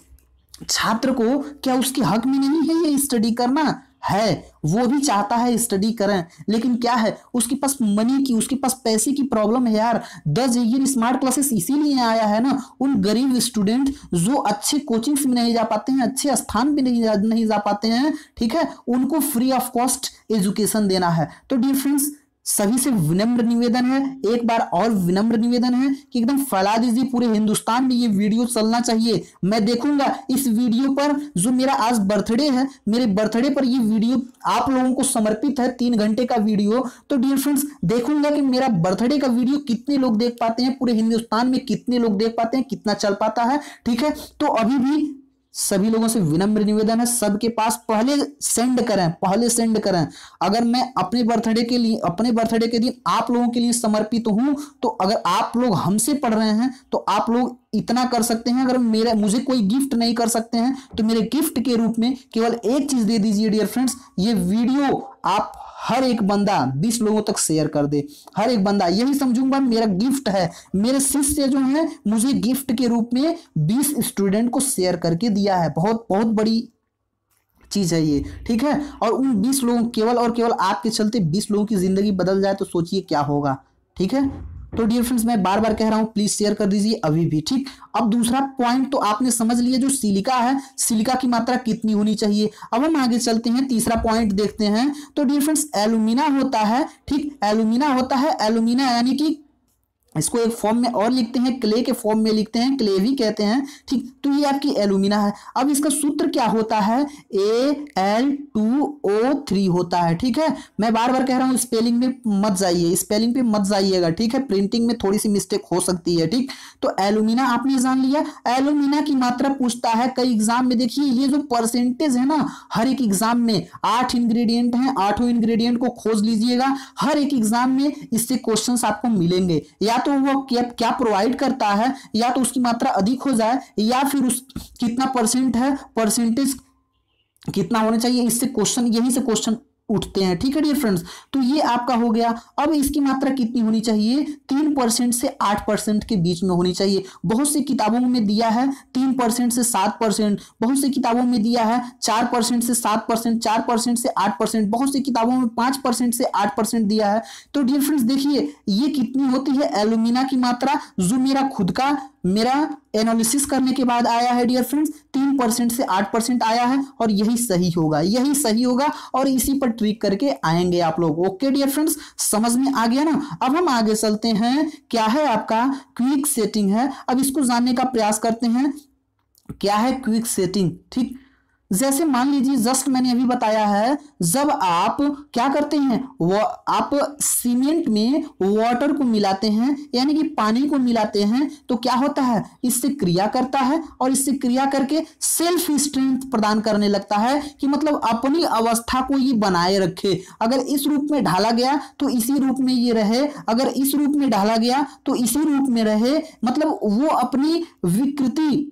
छात्र को क्या उसके हक में नहीं है ये स्टडी करना है, वो भी चाहता है स्टडी करें, लेकिन क्या है, उसके पास मनी की, उसके पास पैसे की प्रॉब्लम है यार। द JEN स्मार्ट क्लासेस इसीलिए आया है ना, उन गरीब स्टूडेंट जो अच्छे कोचिंग्स में नहीं जा पाते हैं, अच्छे स्थान पे नहीं जा पाते हैं, ठीक है, उनको फ्री ऑफ कॉस्ट एजुकेशन देना है। तो डियर फ्रेंड्स सभी से विनम्र निवेदन है, एक बार और विनम्र निवेदन है कि एकदम फैला दीजिए, पूरे हिंदुस्तान में ये वीडियो चलना चाहिए। मैं देखूंगा इस वीडियो पर, जो मेरा आज बर्थडे है, मेरे बर्थडे पर ये वीडियो आप लोगों को समर्पित है, 3 घंटे का वीडियो। तो डियर फ्रेंड्स देखूंगा कि मेरा बर्थडे का वीडियो कितने लोग देख पाते हैं, पूरे हिंदुस्तान में कितने लोग देख पाते हैं, कितना चल पाता है, ठीक है। तो अभी भी सभी लोगों से विनम्र निवेदन है, सबके पास पहले सेंड करें। अगर मैं अपने बर्थडे के दिन आप लोगों के लिए समर्पित हूं, तो अगर आप लोग हमसे पढ़ रहे हैं तो आप लोग इतना कर सकते हैं। अगर मुझे कोई गिफ्ट नहीं कर सकते हैं तो मेरे गिफ्ट के रूप में केवल एक चीज दे दीजिए डियर फ्रेंड्स, ये वीडियो आप हर एक बंदा 20 लोगों तक शेयर कर दे, हर एक बंदा, यही समझूंगा मेरा गिफ्ट है। मेरे शिष्य जो है मुझे गिफ्ट के रूप में 20 स्टूडेंट को शेयर करके दिया है, बहुत बहुत बड़ी चीज है ये, ठीक है। और उन 20 लोगों, केवल और केवल आपके चलते 20 लोगों की जिंदगी बदल जाए तो सोचिए क्या होगा, ठीक है। तो डियर फ्रेंड्स मैं बार बार कह रहा हूं, प्लीज शेयर कर दीजिए अभी भी, ठीक। अब दूसरा पॉइंट तो आपने समझ लिया, जो सिलिका है, सिलिका की मात्रा कितनी होनी चाहिए। अब हम आगे चलते हैं, तीसरा पॉइंट देखते हैं। तो डियर फ्रेंड्स एल्यूमिना होता है, ठीक, एल्यूमिना यानी कि इसको एक फॉर्म में और लिखते हैं, क्ले के फॉर्म में लिखते हैं, क्ले भी कहते हैं, ठीक। तो ये आपकी एल्यूमिना है। अब इसका सूत्र क्या होता है, Al2O3 होता है, ठीक है। मैं बार बार कह रहा हूं स्पेलिंग में मत जाइए, स्पेलिंग पे मत जाइएगा, ठीक है, प्रिंटिंग में थोड़ी सी मिस्टेक हो सकती है, ठीक। तो एल्यूमिना आपने जान लिया। एल्यूमिना की मात्रा पूछता है कई एग्जाम में। देखिए ये जो परसेंटेज है ना, हर एक एग्जाम में 8 इंग्रेडिएंट हैं, 8 इंग्रेडिएंट को खोज लीजिएगा, हर एक एग्जाम में इससे क्वेश्चंस आपको मिलेंगे। या तो वो क्या प्रोवाइड करता है, या तो उसकी मात्रा अधिक हो जाए, या फिर उस कितना परसेंट है, परसेंटेज कितना होना चाहिए, इससे क्वेश्चन, यहीं से क्वेश्चन उठते हैं, ठीक है डियर फ्रेंड्स। तो ये आपका हो गया। अब इसकी मात्रा कितनी होनी चाहिए, 3% से 8% के बीच में होनी चाहिए। बहुत सी किताबों में दिया है 3% से 7%, बहुत सी किताबों में दिया है 4% से 7%, 4% से 8%, बहुत सी किताबों में 5% से 8% दिया है। तो डियर फ्रेंड्स देखिए ये कितनी होती है एल्यूमिना की मात्रा, जो मेरा एनालिसिस करने के बाद आया है डियर फ्रेंड्स, 3% से 8% आया है, और यही सही होगा, यही सही होगा, और इसी पर ट्रिक करके आएंगे आप लोग। ओके डियर फ्रेंड्स, समझ में आ गया ना। अब हम आगे चलते हैं, क्या है आपका क्विक सेटिंग है। अब इसको जानने का प्रयास करते हैं, क्या है क्विक सेटिंग, ठीक। जैसे मान लीजिए जस्ट मैंने अभी बताया है, जब आप क्या करते हैं, वो आप सीमेंट में वाटर को मिलाते हैं, यानी कि पानी को मिलाते हैं, तो क्या होता है, इससे क्रिया करता है, और इससे क्रिया करके सेल्फ स्ट्रेंथ प्रदान करने लगता है, कि मतलब अपनी अवस्था को ये बनाए रखे। अगर इस रूप में ढाला गया तो इसी रूप में ये रहे, अगर इस रूप में ढाला गया तो इसी रूप में रहे, मतलब वो अपनी विकृति,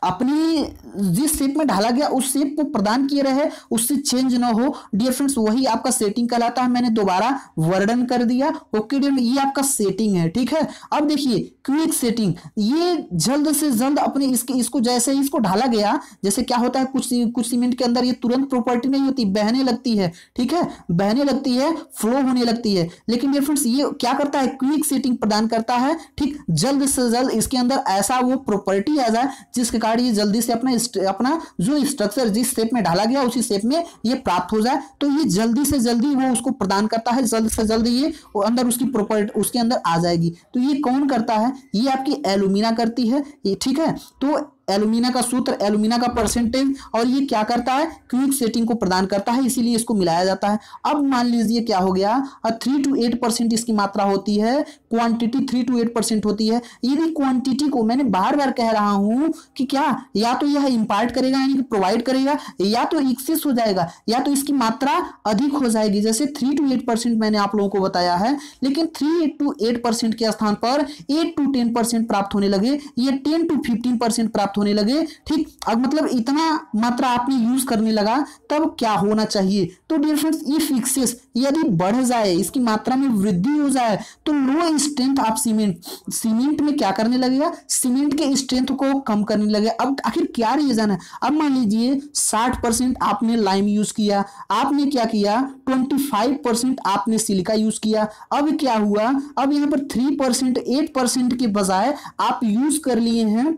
अपनी जिस शेप में ढाला गया उस शेप को प्रदान किए रहे, उससे चेंज ना हो डियर फ्रेंड्स, वही आपका सेटिंग कहलाता है। मैंने दोबारा वर्णन कर दिया। ओके डियर, ये आपका सेटिंग है, ठीक है। अब देखिए क्विक सेटिंग, ये जल्द से जल्द अपने इसको जैसे ही इसको ढाला गया, जैसे क्या होता है कुछ सीमेंट के अंदर ये तुरंत प्रॉपर्टी नहीं होती, बहने लगती है, ठीक है, बहने लगती है, फ्लो होने लगती है। लेकिन डियर फ्रेंड्स ये क्या करता है, क्विक सेटिंग प्रदान करता है, ठीक। जल्द से जल्द इसके अंदर ऐसा वो प्रॉपर्टी आ जाए जिसके कारण ये जल्दी से अपना जो स्ट्रक्चर जिस शेप में ढाला गया उसी शेप में ये प्राप्त हो जाए। तो ये जल्दी से जल्दी वो उसको प्रदान करता है, जल्द से जल्द ये अंदर उसकी प्रॉपर्टी उसके अंदर आ जाएगी। तो ये कौन करता है, ये आपकी एल्यूमिना करती है, ये ठीक है। तो एल्यूमिना का सूत्र, एल्यूमिना का परसेंटेज, और ये क्या करता है, क्विक सेटिंग को प्रदान करता है, इसीलिए इसको मिलाया जाता है। अब मान लीजिए क्या हो गया, 3 to 8% इसकी मात्रा होती है, क्वांटिटी 3 to 8% होती है। यदि क्वांटिटी को, मैंने बार बार कह रहा हूं कि क्या, या तो यह इंपार्ट करेगा यानी कि प्रोवाइड करेगा, या तो एक्सेस हो जाएगा, या तो इसकी मात्रा अधिक हो जाएगी। जैसे 3 to 8% मैंने आप लोगों को बताया है, लेकिन 3 to 8% के स्थान पर 8 to 10% प्राप्त होने लगे, ये 10 to 15% प्राप्त होने लगे, ठीक। अब मतलब इतना मात्रा आपने यूज करने लगा, तब क्या होना चाहिए, तो डियर फ्रेंड्स इफ एक्सेस, यदि बढ़ जाए, इसकी मात्रा में वृद्धि हो जाए, तो लो स्ट्रेंथ ऑफ सीमेंट में क्या करने लगेगा, सीमेंट के स्ट्रेंथ को कम करने लगे। अब आखिर क्या रीजन है, अब मान लीजिए 60% आपने लाइम यूज किया, आपने क्या किया, 25% आपने सिलिका यूज किया। अब क्या हुआ, अब यहां पर 3%, 8% के बजाय आप यूज कर लिए हैं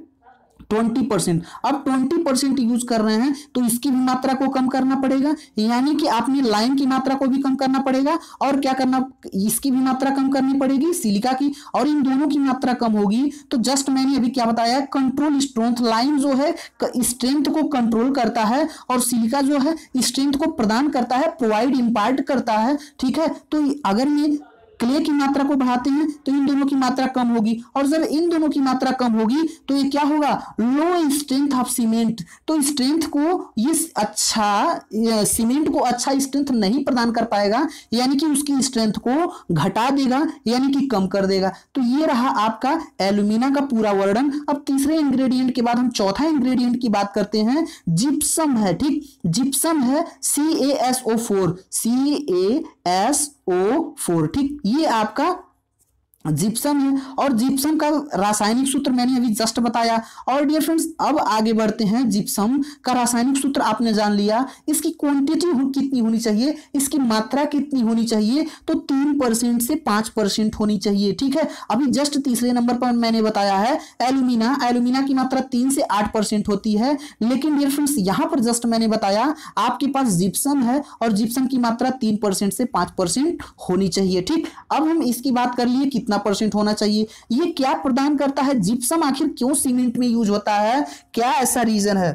20%। अब 20% यूज कर रहे हैं, तो इसकी भी मात्रा को कम करना पड़ेगा, यानी कि आपने लाइम की मात्रा को भी कम करना पड़ेगा, और क्या करना, इसकी भी मात्रा कम करनी पड़ेगी सिलिका की, और इन दोनों की मात्रा कम होगी। तो जस्ट मैंने अभी क्या बताया, कंट्रोल स्ट्रेंथ, लाइम जो है स्ट्रेंथ को कंट्रोल करता है, और सिलिका जो है स्ट्रेंथ को प्रदान करता है, प्रोवाइड इंपार्ट करता है, ठीक है। तो अगर मैं क्ले की मात्रा को बढ़ाते हैं तो इन दोनों की मात्रा कम होगी, और जब इन दोनों की मात्रा कम होगी तो ये क्या होगा, लो स्ट्रेंथ ऑफ सीमेंट। तो स्ट्रेंथ को ये सीमेंट को अच्छा स्ट्रेंथ नहीं प्रदान कर पाएगा, यानी कि उसकी स्ट्रेंथ को घटा देगा, यानी कि कम कर देगा। तो ये रहा आपका एल्यूमिना का पूरा वर्णन। अब तीसरे इंग्रेडिएंट के बाद हम चौथा इंग्रेडिएंट की बात करते हैं, जिप्सम है, ठीक। जिप्सम है CaSO4, CaSO4, ठीक। ये आपका जिप्सम है, और जिप्सम का रासायनिक सूत्र मैंने अभी जस्ट बताया। और डियर फ्रेंड्स अब आगे बढ़ते हैं, जिप्सम का रासायनिक सूत्र आपने जान लिया, इसकी क्वांटिटी कितनी होनी चाहिए, इसकी मात्रा कितनी होनी चाहिए, तो 3% से 5% होनी चाहिए, ठीक है। अभी जस्ट तीसरे नंबर पर मैंने बताया है एल्यूमिना की मात्रा 3 से 8% होती है, लेकिन डियर फ्रेंड्स यहां पर जस्ट मैंने बताया आपके पास जिप्सम है, और जिप्सम की मात्रा 3% से 5% होनी चाहिए, ठीक। अब हम इसकी बात कर लिए कितना इतना परसेंट होना चाहिए। ये क्या प्रदान करता है? जिप्सम आखिर क्यों सीमेंट में यूज होता है, क्या ऐसा रीजन है?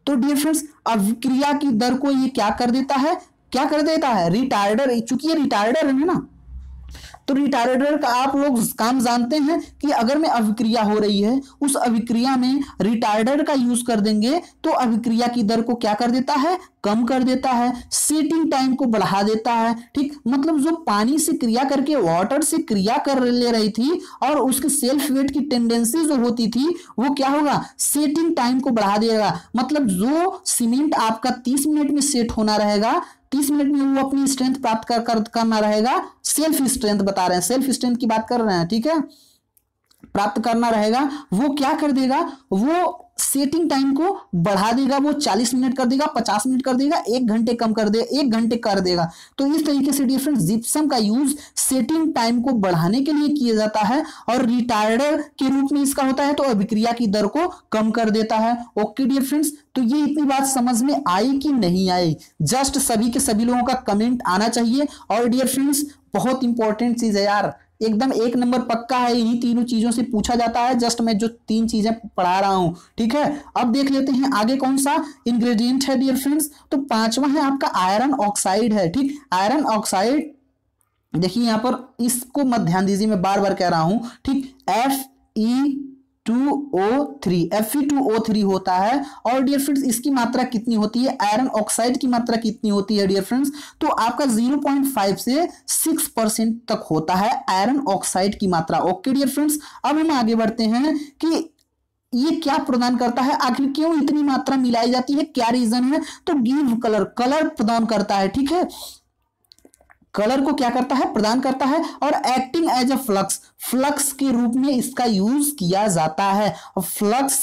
तो डियर फ्रेंड्स, अभिक्रिया की दर को ये क्या कर देता है, क्या कर देता है? रिटार्डर, चूंकि ये रिटार्डर है ना, तो रिटार्डर का आप लोग काम जानते हैं कि अगर में अभिक्रिया हो रही है, उस अभिक्रिया में रिटार्डर का यूज कर देंगे तो अभिक्रिया की दर को क्या कर देता है? कम कर देता है, सेटिंग टाइम को बढ़ा देता है। ठीक, मतलब जो पानी से क्रिया करके वाटर से क्रिया कर ले रही थी और उसके सेल्फ वेट की टेंडेंसी जो होती थी वो क्या होगा? सेटिंग टाइम को बढ़ा देगा। मतलब जो सीमेंट आपका 30 मिनट में सेट होना रहेगा, 30 मिनट में वो अपनी स्ट्रेंथ प्राप्त करना रहेगा। सेल्फ स्ट्रेंथ बता रहे हैं, सेल्फ स्ट्रेंथ की बात कर रहे हैं, ठीक है, प्राप्त करना रहेगा। वो क्या कर देगा? वो सेटिंग टाइम को बढ़ा देगा, वो 40 मिनट कर देगा, 50 मिनट कर देगा, 1 घंटे कम कर दे, 1 घंटे कर देगा। तो इस तरीके से डियर फ्रेंड्स जिप्सम का यूज सेटिंग टाइम को बढ़ाने के लिए किया जाता है और रिटार्डर के रूप में इसका होता है, तो अभिक्रिया की दर को कम कर देता है। ओके डियर फ्रेंड्स, तो ये इतनी बात समझ में आई कि नहीं आई? जस्ट सभी के सभी लोगों का कमेंट आना चाहिए। और डियर फ्रेंड्स, बहुत इंपॉर्टेंट चीज है यार, एकदम 1 नंबर पक्का है, इन्हीं तीनों चीजों से पूछा जाता है। जस्ट मैं जो 3 चीजें पढ़ा रहा हूं, ठीक है। अब देख लेते हैं आगे कौन सा इंग्रेडिएंट है डियर फ्रेंड्स। तो 5वां है आपका आयरन ऑक्साइड है। ठीक, आयरन ऑक्साइड देखिए यहां पर, इसको मत ध्यान दीजिए, मैं बार बार कह रहा हूं। ठीक, Fe2O3 होता है। और डियर फ्रेंड्स इसकी मात्रा कितनी होती है? आयरन ऑक्साइड की मात्रा कितनी होती है डियर फ्रेंड्स? तो आपका 0.5 से 6% तक होता है आयरन ऑक्साइड की मात्रा। ओके डियर फ्रेंड्स, अब हम आगे बढ़ते हैं कि ये क्या प्रदान करता है, आखिर क्यों इतनी मात्रा मिलाई जाती है, क्या रीजन है? तो गिव कलर, कलर प्रदान करता है। ठीक है, कलर को क्या करता है? प्रदान करता है। और acting as a flux, flux के रूप में इसका यूज किया जाता है। और फ्लक्स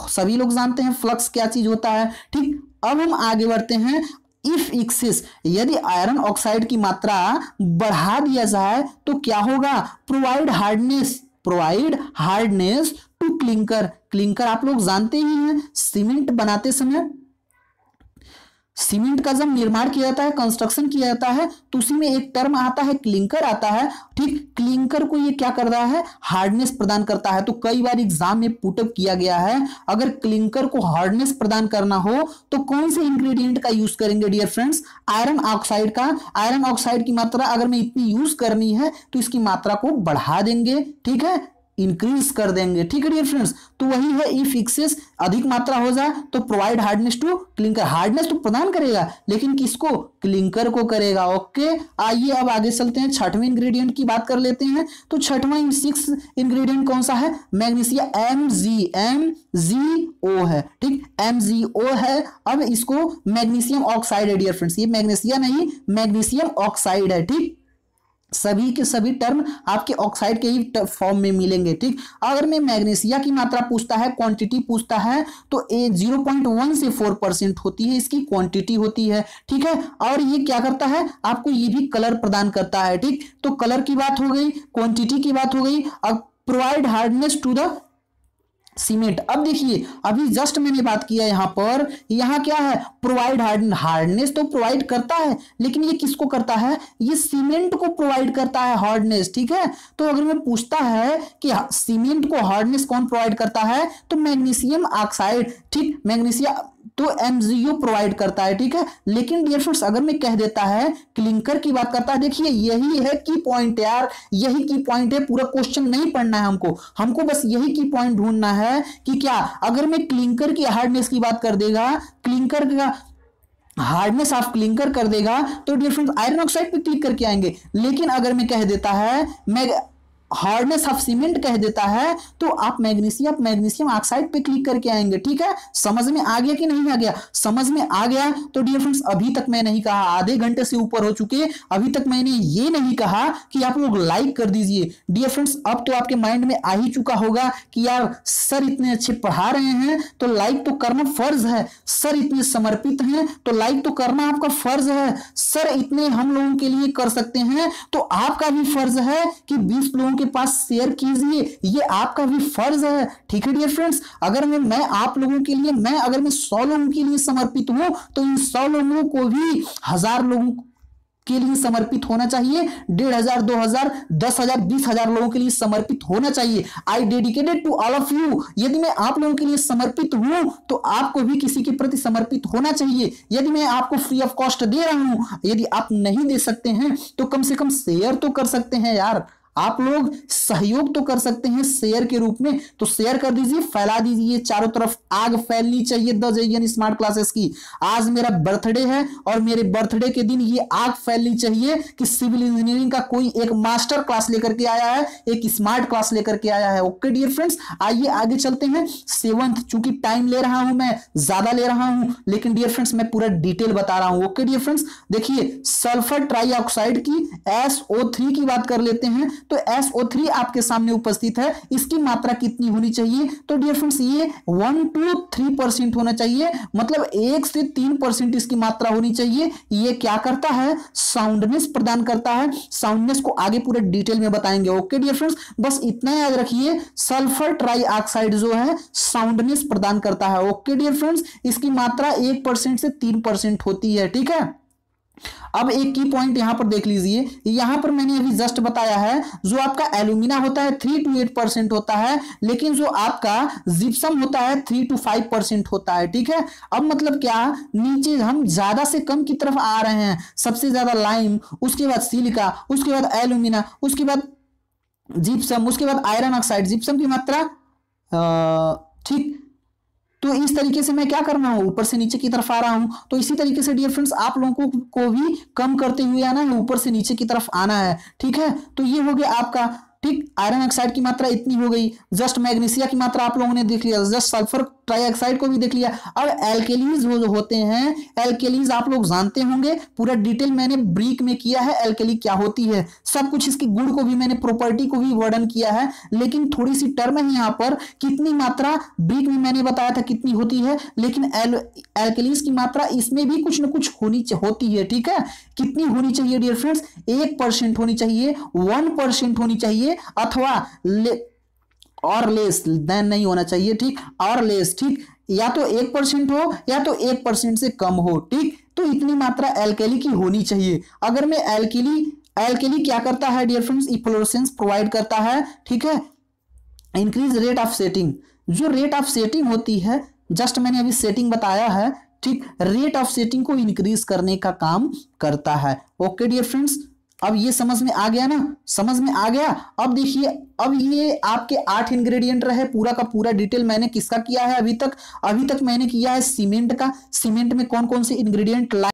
सभी लोग जानते हैं फ्लक्स क्या चीज होता है। ठीक, अब हम आगे बढ़ते हैं। इफ एक्सेस, यदि आयरन ऑक्साइड की मात्रा बढ़ा दिया जाए तो क्या होगा? Provide hardness to clinker. Clinker आप लोग जानते ही हैं, सीमेंट बनाते समय सीमेंट का जब निर्माण किया जाता है, कंस्ट्रक्शन किया जाता है, तो उसी में एक टर्म आता है क्लिंकर आता है। ठीक, क्लिंकर को ये क्या कर रहा है? हार्डनेस प्रदान करता है। तो कई बार एग्जाम में पुटअप किया गया है, अगर क्लिंकर को हार्डनेस प्रदान करना हो तो कौन से इंग्रेडिएंट का यूज करेंगे डियर फ्रेंड्स? आयरन ऑक्साइड का। आयरन ऑक्साइड की मात्रा अगर मैं इतनी यूज करनी है तो इसकी मात्रा को बढ़ा देंगे, ठीक है, इंक्रीज कर देंगे। ठीक है डियर फ्रेंड्स, तो वही है इफ एक्सेस, अधिक मात्रा हो जाए तो provide hardness to clinker. Hardness तो प्रदान करेगा लेकिन किसको? क्लिंकर को करेगा। ओके, आइए अब आगे चलते हैं, 6वें इंग्रेडिएंट की बात कर लेते हैं। तो 6वां 6 इंग्रेडिएंट कौन सा है? मैग्नीशिया, MgO है। ठीक, MgO है। अब इसको मैग्नीशियम ऑक्साइड है डियर फ्रेंड्स, ये मैग्नीशिया नहीं, मैग्नीशियम ऑक्साइड है। ठीक, सभी के सभी टर्म आपके ऑक्साइड के ही फॉर्म में मिलेंगे। ठीक, अगर मैं मैग्नीशिया की मात्रा पूछता है, क्वांटिटी पूछता है, तो 0.1 से 4% होती है, इसकी क्वांटिटी होती है। ठीक है, और ये क्या करता है? आपको ये भी कलर प्रदान करता है। ठीक, तो कलर की बात हो गई, क्वांटिटी की बात हो गई। अब provide hardness to the cement. अब देखिए, अभी जस्ट मैंने बात किया यहां पर, यहां क्या है? प्रोवाइड हार्डनेस तो प्रोवाइड करता है, लेकिन ये किसको करता है? ये सीमेंट को प्रोवाइड करता है हार्डनेस। ठीक है, तो अगर मैं पूछता है कि सीमेंट को हार्डनेस कौन प्रोवाइड करता है, तो मैग्नीशियम ऑक्साइड। ठीक, मैग्नीशिया तो MgO प्रोवाइड करता है। ठीक है, लेकिन डियर फ्रेंड्स अगर मैं कह देता है क्लिंकर की बात करता है, देखिए यही है की पॉइंट यार, यही की पॉइंट है। पूरा क्वेश्चन नहीं पढ़ना है हमको बस यही की पॉइंट ढूंढना है कि क्या अगर मैं क्लिंकर की हार्डनेस की बात कर देगा, क्लिंकर का हार्डनेस ऑफ क्लिंकर कर देगा, तो डियर फ्रेंड्स आयरन ऑक्साइड पे क्लिक करके आएंगे। लेकिन अगर मैं कह देता है मैं हार्डनेस ऑफ सीमेंट कह देता है, तो आप मैग्नीशियम ऑक्साइड पे क्लिक करके आएंगे। ठीक है, समझ में आ गया कि नहीं आ गया? समझ में आ गया तो डियर फ्रेंड्स अभी तक मैं नहीं कहा, आधे घंटे से ऊपर हो चुके, अभी तक मैंने ये नहीं कहा कि आप लोग लाइक कर दीजिए। डियर फ्रेंड्स अब तो आपके माइंड में आ ही चुका होगा कि यार सर इतने अच्छे पढ़ा रहे हैं तो लाइक तो करना फर्ज है, सर इतने समर्पित हैं तो लाइक तो करना आपका फर्ज है, सर इतने हम लोगों के लिए कर सकते हैं तो आपका भी फर्ज है कि 20 लोगों के पास शेयर कीजिए, ये आपका भी फर्ज है। ठीक है डियर फ्रेंड्स, अगर मैं आप लोगों के लिए, अगर मैं 100 लोगों के लिए समर्पित हूं तो इन 100 लोगों को भी 1000 लोगों के लिए समर्पित होना चाहिए, 1,500, 2,000, 10,000, 20,000 लोगों के लिए समर्पित होना चाहिए। I dedicated to all of you, यदि मैं आप लोगों के लिए समर्पित हूं तो आपको भी किसी के प्रति समर्पित होना चाहिए। यदि मैं आपको फ्री ऑफ कॉस्ट दे रहा हूं, यदि आप नहीं दे सकते हैं तो कम से कम शेयर तो कर सकते हैं यार, आप लोग सहयोग तो कर सकते हैं शेयर के रूप में, तो शेयर कर दीजिए, फैला दीजिए, चारों तरफ आग फैलनी चाहिए द JEN स्मार्ट क्लासेस की। आज मेरा बर्थडे है और मेरे बर्थडे के दिन ये आग फैलनी चाहिए कि सिविल इंजीनियरिंग का कोई एक मास्टर क्लास लेकर के आया है, एक स्मार्ट क्लास लेकर के आया है। ओके डियर फ्रेंड्स, आइए आगे चलते हैं। 7th, चूंकि टाइम ले रहा हूं, मैं ज्यादा ले रहा हूं, लेकिन डियर फ्रेंड्स मैं पूरा डिटेल बता रहा हूं। ओके डियर फ्रेंड्स, देखिए सल्फर ट्राइऑक्साइड की SO3 की बात कर लेते हैं, तो SO3 आपके सामने उपस्थित है, इसकी मात्रा कितनी होनी चाहिए? तो डियर फ्रेंड्स ये 1 to 3% होना चाहिए, मतलब 1 से 3% इसकी मात्रा होनी चाहिए। ये क्या करता है? साउंडनेस प्रदान करता है। साउंडनेस को आगे पूरे डिटेल में बताएंगे। ओके डियर फ्रेंड्स, बस इतना याद रखिए, सल्फर ट्राइऑक्साइड जो है साउंडनेस प्रदान करता है। ओके डियर फ्रेंड्स, इसकी मात्रा 1% से 3% होती है। ठीक है, अब एक की पॉइंट यहां पर देख लीजिए, यहां पर मैंने अभी जस्ट बताया है, जो आपका एल्यूमिना होता है 3 to 8% होता है, लेकिन जो आपका जिप्सम होता है 3 to 5% होता है। ठीक है, अब मतलब क्या, नीचे हम ज्यादा से कम की तरफ आ रहे हैं, सबसे ज्यादा लाइम, उसके बाद सिलिका, उसके बाद एल्यूमिना, उसके बाद जिप्सम, उसके बाद आयरन ऑक्साइड। जिप्सम की मात्रा ठीक, तो इस तरीके से मैं क्या कर रहा हूं, ऊपर से नीचे की तरफ आ रहा हूं। तो इसी तरीके से डियर फ्रेंड्स आप लोगों को भी कम करते हुए आना है, ऊपर से नीचे की तरफ आना है। ठीक है, तो ये हो गया आपका, ठीक, आयरन ऑक्साइड की मात्रा इतनी हो गई, जस्ट मैग्नीशिया की मात्रा आप लोगों ने देख लिया, जस्ट सल्फर ट्राइऑक्साइड को भी देख लिया। अब एल्केलीज जो होते हैं, एल्केलीज आप लोग जानते होंगे, पूरा डिटेल मैंने ब्रीक में किया है, एल्केली क्या होती है, सब कुछ, इसकी गुण को भी मैंने, प्रॉपर्टी को भी वर्णन किया है, लेकिन थोड़ी सी टर्म है यहाँ पर, कितनी मात्रा ब्रीक में मैंने बताया था कितनी होती है, लेकिन एल्केलीज की मात्रा इसमें भी कुछ ना कुछ होती है। ठीक है, कितनी होनी चाहिए डियर फ्रेंड्स? 1% होनी चाहिए, 1% होनी चाहिए, अथवा और लेस देन नहीं होना चाहिए। ठीक, और लेस, ठीक, या तो 1% हो या तो 1% से कम हो। ठीक, तो इतनी मात्रा एल्केली की होनी चाहिए। अगर मैं एल्केली क्या करता है डियर फ्रेंड्स? इफ्लोरेसेंस प्रोवाइड करता है। ठीक है, इंक्रीज रेट ऑफ सेटिंग, जो रेट ऑफ सेटिंग होती है, जस्ट मैंने अभी सेटिंग बताया है, ठीक, रेट ऑफ सेटिंग को इंक्रीज करने का काम करता है। ओके डियर फ्रेंड्स, अब ये समझ में आ गया ना? समझ में आ गया। अब देखिए, अब ये आपके 8 इंग्रेडिएंट रहे, पूरा का पूरा डिटेल मैंने किसका किया है अभी तक मैंने किया है सीमेंट का। सीमेंट में कौन कौन से इंग्रेडिएंट